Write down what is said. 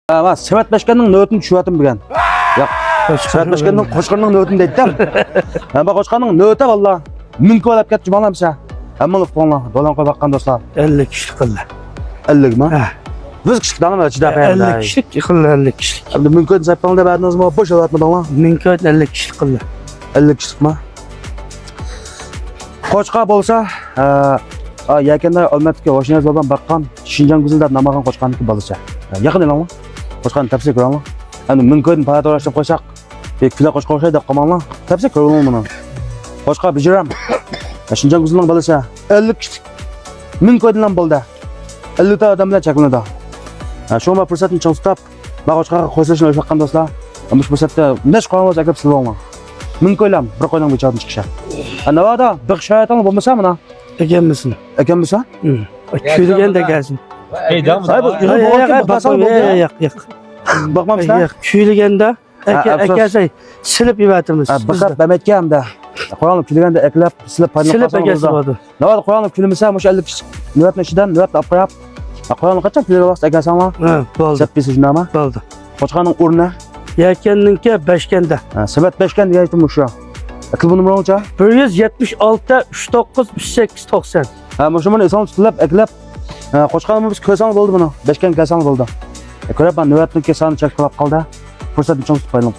Ama Sevat Başkan'ın nöbetini düşüyatım bilgen. Yok. Sevat Başkan'ın Qo'shqirning nöbetini deydim. Ama Qo'shqirning nöbeti valla. Mümkün olab ketdi malamsa. Amma falan dolan qo'yib baqqan do'stlar. 50 kişilik qildi. 50 mi? Biz kişilik tanıma chidab 50 kişilik qildi 50 kişilik. Endi mümkün zapalda berdiniz mi? Boş olatmi dolan? Mümkün 50 kişilik qildi. 50 kişilik mi? Qo'shqa bo'lsa, yakında Olmatga Washington bo'lgan baqqan Shinjang guzilda namagan Qo'shqaniki bo'lsa. Yaqin elanmi? Qo'shqani tavsiya ko'raman. Endi mümkün paradoşlab qo'ysak, fila qo'shqa o'xshaydi deb qolmanlar. Tavsiya ko'raman buni. Qo'shqa bijiram. Shinjang guzilning bo'lsa 50 kişilik. Mümkün lan bo'ldi. 50 ta odam bilan chaqlanadi. Shu ma fursatni cho'ztab, Qo'shqaga qo'shilishni o'ylagan do'stlar. Ammo shu fursatda nesh qo'yamiz aklab sizlarga. Mümkünlam bir qo'yning bichorni chiqisha. Navada bir shayton bo'lmasa mana Egenmisin? ekanmisa? Kuyligen de gelsin. Yok. Bakmamışlar. Yok. Kuyligen de ekelsey silip ibatimiz. Bakıp Mehmet'e hem de Kur'an'ın külüğünde eklep silip paylaşmak Silip ekelsi oldu. Navada Kur'an'ın külümüse muş 50 kişi nöbet neşiden nöbet apayap. Kur'an'ın kaçak külüğü varsa ekelsi ama Oldu. sepbisi şunda ama Oldu. Qo'shqanın urna Yekenninki beşkende. Sebat Beşken diye aytım şu. Akıl bu numara olacak. 176 39 38 90. Muşumun esan tutulab eklep Qo'shqanımız kösan oldu bunu. Beşken kösan oldu. Ko'rab ben nöbetni kesani çek qilib qoldi. Fursatni cho'ng tutib qo'ydim.